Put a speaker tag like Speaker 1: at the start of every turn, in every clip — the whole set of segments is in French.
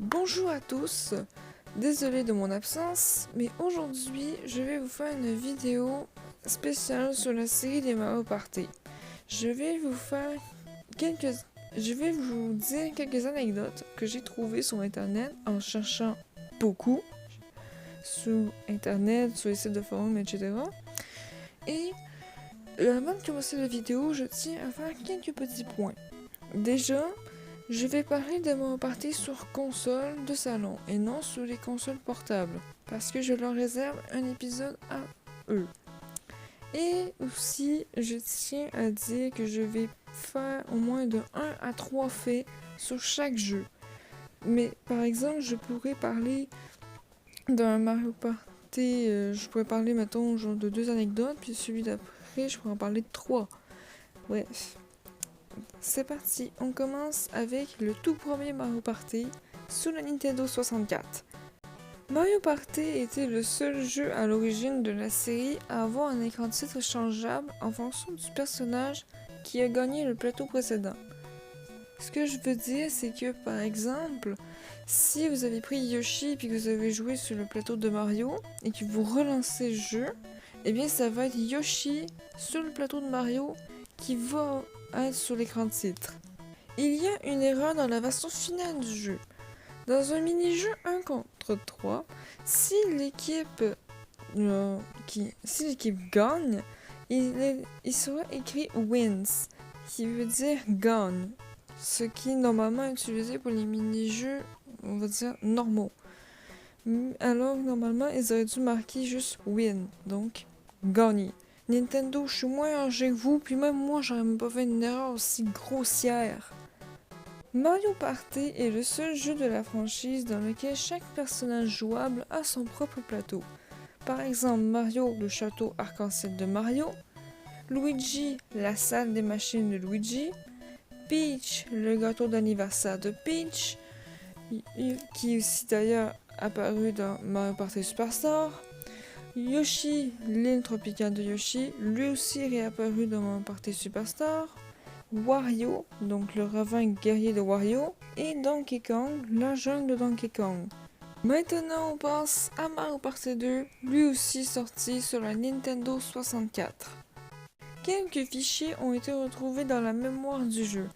Speaker 1: Bonjour à tous, désolé de mon absence, mais aujourd'hui je vais vous faire une vidéo spéciale sur la série des Mario Party. Je vais vous dire quelques anecdotes que j'ai trouvées sur internet en cherchant beaucoup sur internet, sur les sites de forums, etc. Et avant de commencer la vidéo, je tiens à faire quelques petits points. Déjà, je vais parler de Mario Party sur console de salon et non sur les consoles portables, parce que je leur réserve un épisode à eux. Et aussi, je tiens à dire que je vais faire au moins de 1 à 3 faits sur chaque jeu. Mais par exemple, je pourrais parler d'un Mario Party, je pourrais parler, mettons, genre de 2 anecdotes, puis celui d'après, je pourrais en parler de 3. Bref. C'est parti, on commence avec le tout premier Mario Party sous la Nintendo 64. Mario Party était le seul jeu à l'origine de la série à avoir un écran de titre changeable en fonction du personnage qui a gagné le plateau précédent. Ce que je veux dire, c'est que par exemple, si vous avez pris Yoshi et que vous avez joué sur le plateau de Mario et que vous relancez le jeu, eh bien ça va être Yoshi sur le plateau de Mario qui va être sur l'écran de titre. Il y a une erreur dans la version finale du jeu. Dans un mini-jeu 1 contre 3, si l'équipe gagne, il sera écrit wins, qui veut dire gagne, ce qui est normalement utilisé pour les mini-jeux, on va dire, normaux. Alors normalement, ils auraient dû marquer juste win, donc gagner. Nintendo, je suis moins âgé que vous, puis même moi, j'aurais même pas fait une erreur aussi grossière. Mario Party est le seul jeu de la franchise dans lequel chaque personnage jouable a son propre plateau. Par exemple, Mario, le château arc-en-ciel de Mario, Luigi, la salle des machines de Luigi, Peach, le gâteau d'anniversaire de Peach, qui est aussi d'ailleurs apparu dans Mario Party Superstar, Yoshi, l'île tropicale de Yoshi, lui aussi réapparu dans Mario Party Superstar, Wario, donc le ravin guerrier de Wario, et Donkey Kong, la jungle de Donkey Kong. Maintenant on passe à Mario Party 2, lui aussi sorti sur la Nintendo 64. Quelques fichiers ont été retrouvés dans la mémoire du jeu.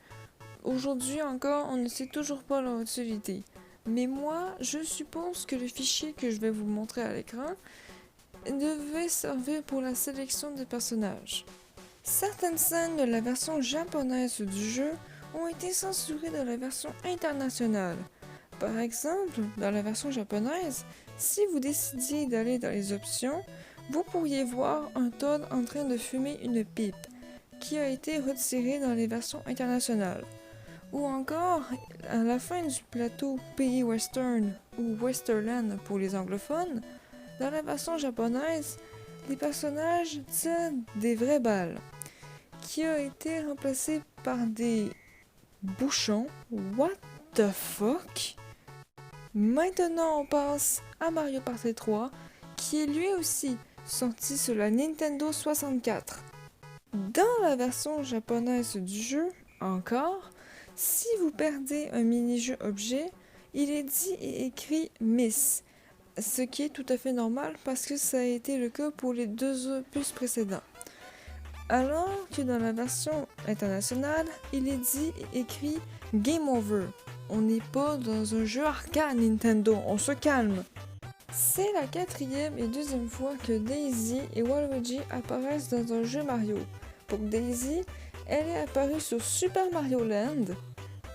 Speaker 1: Aujourd'hui encore, on ne sait toujours pas leur utilité. Mais moi, je suppose que le fichier que je vais vous montrer à l'écran devait servir pour la sélection des personnages. Certaines scènes de la version japonaise du jeu ont été censurées dans la version internationale. Par exemple, dans la version japonaise, si vous décidiez d'aller dans les options, vous pourriez voir un Toad en train de fumer une pipe, qui a été retirée dans les versions internationales. Ou encore, à la fin du plateau Pays Western ou Westerland pour les anglophones, dans la version japonaise, les personnages tirent des vraies balles, qui a été remplacé par des bouchons. What the fuck? Maintenant on passe à Mario Party 3, qui est lui aussi sorti sur la Nintendo 64. Dans la version japonaise du jeu, encore, si vous perdez un mini-jeu objet, il est dit et écrit Miss, ce qui est tout à fait normal parce que ça a été le cas pour les 2 opus précédents. Alors que dans la version internationale, il est dit et écrit Game Over. On n'est pas dans un jeu arcade Nintendo, on se calme. C'est la 4e et 2e fois que Daisy et Waluigi apparaissent dans un jeu Mario. Pour Daisy, elle est apparue sur Super Mario Land,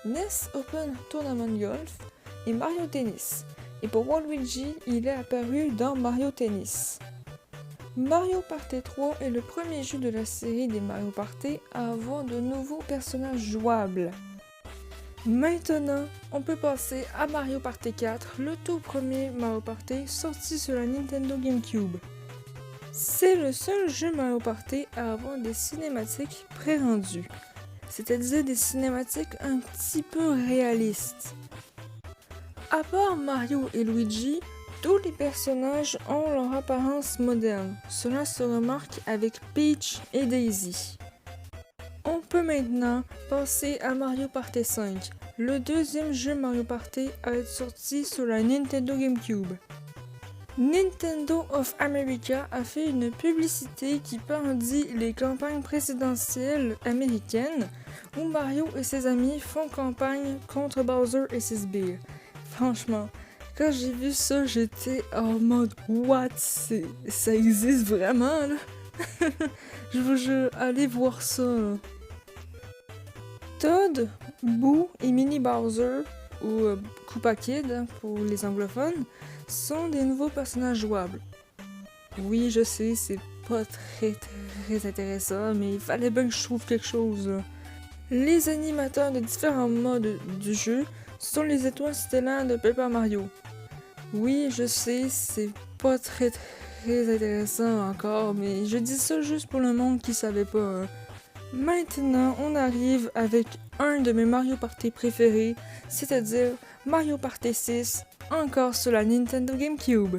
Speaker 1: NES Open Tournament Golf et Mario Tennis. Et pour Waluigi, il est apparu dans Mario Tennis. Mario Party 3 est le premier jeu de la série des Mario Party à avoir de nouveaux personnages jouables. Maintenant, on peut passer à Mario Party 4, le tout premier Mario Party sorti sur la Nintendo GameCube. C'est le seul jeu Mario Party à avoir des cinématiques pré-rendues, c'est-à-dire des cinématiques un petit peu réalistes. À part Mario et Luigi, tous les personnages ont leur apparence moderne. Cela se remarque avec Peach et Daisy. On peut maintenant passer à Mario Party 5, le deuxième jeu Mario Party à être sorti sur la Nintendo GameCube. Nintendo of America a fait une publicité qui parodie les campagnes présidentielles américaines où Mario et ses amis font campagne contre Bowser et ses sbires. Franchement, quand j'ai vu ça, j'étais en mode « What? Ça existe vraiment, là? » Je vous jure, allez voir ça, là. Toad, Boo et Mini Bowser, ou Koopa Kid hein, pour les anglophones, sont des nouveaux personnages jouables. Oui, je sais, c'est pas très intéressant, mais il fallait bien que je trouve quelque chose, là. Les animateurs de différents modes du jeu sont les étoiles stellaires de Paper Mario. Oui, je sais, c'est pas très intéressant encore, mais je dis ça juste pour le monde qui savait pas. Hein. Maintenant, on arrive avec un de mes Mario Party préférés, c'est-à-dire Mario Party 6, encore sur la Nintendo GameCube.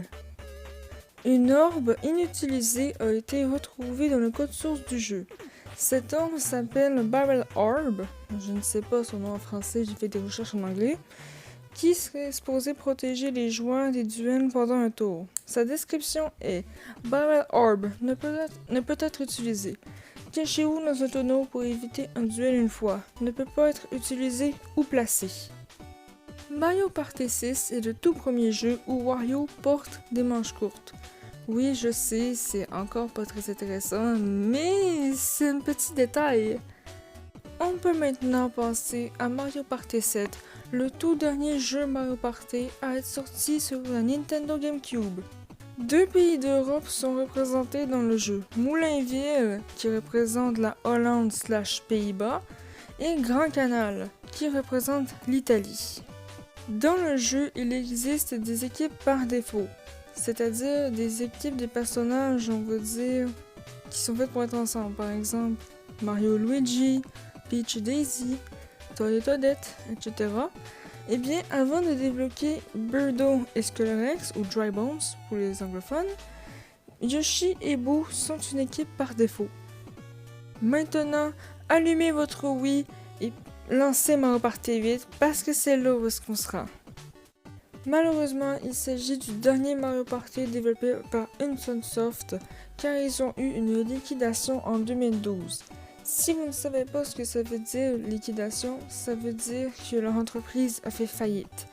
Speaker 1: Une orbe inutilisée a été retrouvée dans le code source du jeu. Cette orbe s'appelle Barrel Orb, je ne sais pas son nom en français, j'ai fait des recherches en anglais, qui serait supposé protéger les joueurs des duels pendant un tour. Sa description est « Barrel Orb ne peut être utilisé. Cachez-vous dans un tonneau pour éviter un duel une fois. Ne peut pas être utilisé ou placé. » Mario Party 6 est le tout premier jeu où Wario porte des manches courtes. Oui, je sais, c'est encore pas très intéressant, mais c'est un petit détail. On peut maintenant passer à Mario Party 7, le tout dernier jeu Mario Party à être sorti sur la Nintendo GameCube. 2 pays d'Europe sont représentés dans le jeu, Moulainville, qui représente la Hollande/Pays-Bas, et Grand Canal, qui représente l'Italie. Dans le jeu, il existe des équipes par défaut, c'est-à-dire des équipes des personnages, on va dire, qui sont faites pour être ensemble. Par exemple, Mario Luigi, Peach et Daisy, Toad et Toadette, etc. Eh bien, avant de débloquer Birdo et Skullrex, ou Dry Bones pour les anglophones, Yoshi et Boo sont une équipe par défaut. Maintenant, allumez votre Wii et lancez Mario Party 8 parce que c'est là où est-ce qu'on sera. Malheureusement, il s'agit du dernier Mario Party développé par Hudson-Soft car ils ont eu une liquidation en 2012. Si vous ne savez pas ce que ça veut dire liquidation, ça veut dire que leur entreprise a fait faillite.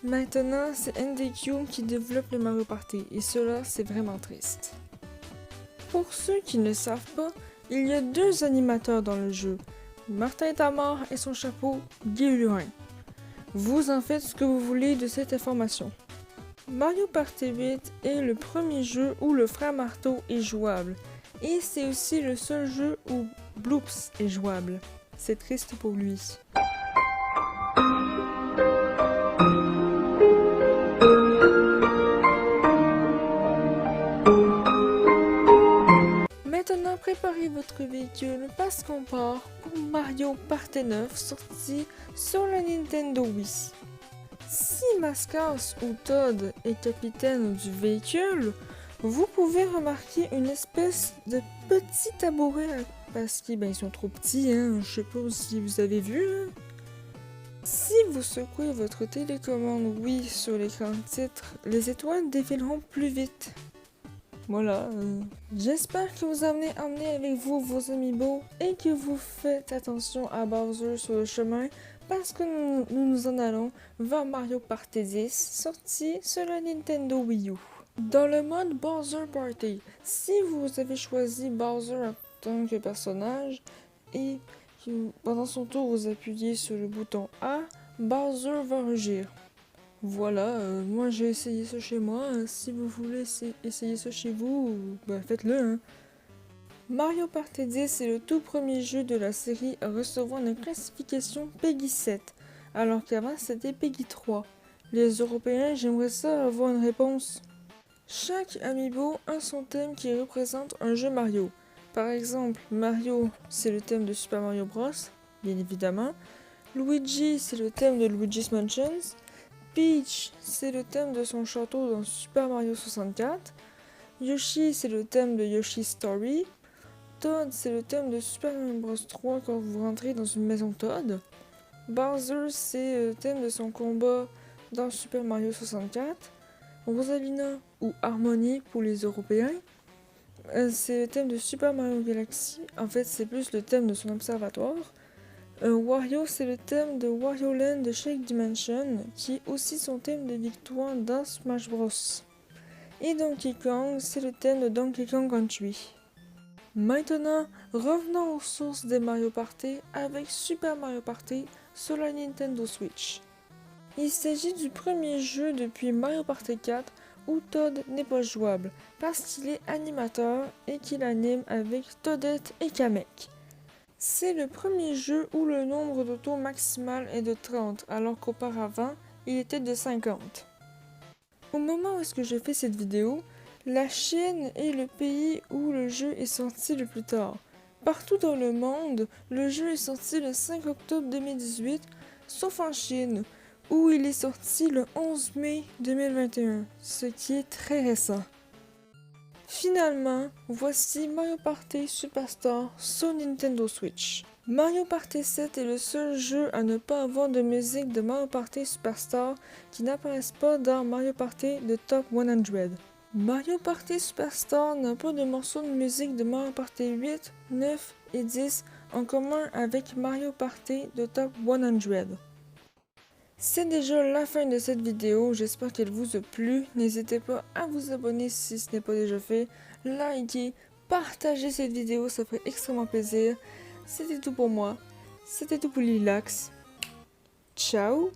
Speaker 1: Maintenant, c'est NDQ qui développe le Mario Party et cela, c'est vraiment triste. Pour ceux qui ne savent pas, il y a 2 animateurs dans le jeu, Martin Tamar et son chapeau Guy Lurin. Vous en faites ce que vous voulez de cette information. Mario Party 8 est le premier jeu où le frère Marteau est jouable. Et c'est aussi le seul jeu où Bloops est jouable. C'est triste pour lui. Maintenant, préparez votre véhicule parce qu'on part pour Mario Party 9 sorti sur la Nintendo Wii. Si Mascas ou Toad est capitaine du véhicule, vous pouvez remarquer une espèce de petit tabouret parce qu'ils sont trop petits, hein, je sais pas si vous avez vu. Hein. Si vous secouez votre télécommande Wii sur l'écran de titre, les étoiles défileront plus vite. Voilà, j'espère que vous avez emmené avec vous vos amiibo et que vous faites attention à Bowser sur le chemin parce que nous en allons vers Mario Party 10 sorti sur la Nintendo Wii U. Dans le mode Bowser Party, si vous avez choisi Bowser en tant que personnage et que pendant son tour vous appuyez sur le bouton A, Bowser va rugir. Voilà, moi j'ai essayé ça chez moi, si vous voulez essayer ça chez vous, faites-le. Hein. Mario Party 10 est le tout premier jeu de la série à recevoir une classification PEGI 7, alors qu'avant c'était PEGI 3. Les Européens, j'aimerais ça avoir une réponse. Chaque amiibo a son thème qui représente un jeu Mario. Par exemple, Mario, c'est le thème de Super Mario Bros, bien évidemment. Luigi, c'est le thème de Luigi's Mansion. Peach, c'est le thème de son château dans Super Mario 64. Yoshi, c'est le thème de Yoshi's Story. Toad, c'est le thème de Super Mario Bros 3 quand vous rentrez dans une maison Toad. Bowser, c'est le thème de son combat dans Super Mario 64. Rosalina, ou Harmony pour les Européens, c'est le thème de Super Mario Galaxy. En fait, c'est plus le thème de son observatoire. Wario, c'est le thème de Wario Land de Shake Dimension, qui est aussi son thème de victoire dans Smash Bros. Et Donkey Kong, c'est le thème de Donkey Kong Country. Maintenant, revenons aux sources des Mario Party avec Super Mario Party sur la Nintendo Switch. Il s'agit du premier jeu depuis Mario Party 4 où Toad n'est pas jouable parce qu'il est animateur et qu'il anime avec Toadette et Kamek. C'est le premier jeu où le nombre de tours maximal est de 30 alors qu'auparavant il était de 50. Au moment où je fais cette vidéo, la Chine est le pays où le jeu est sorti le plus tard. Partout dans le monde, le jeu est sorti le 5 octobre 2018, sauf en Chine, où il est sorti le 11 mai 2021, ce qui est très récent. Finalement, voici Mario Party Superstar sur Nintendo Switch. Mario Party 7 est le seul jeu à ne pas avoir de musique de Mario Party Superstar qui n'apparaissent pas dans Mario Party de Top 100. Mario Party Superstar n'a pas de morceaux de musique de Mario Party 8, 9 et 10 en commun avec Mario Party de Top 100. C'est déjà la fin de cette vidéo, j'espère qu'elle vous a plu. N'hésitez pas à vous abonner si ce n'est pas déjà fait, liker, partager cette vidéo, ça ferait extrêmement plaisir. C'était tout pour moi, c'était tout pour Lilax. Ciao!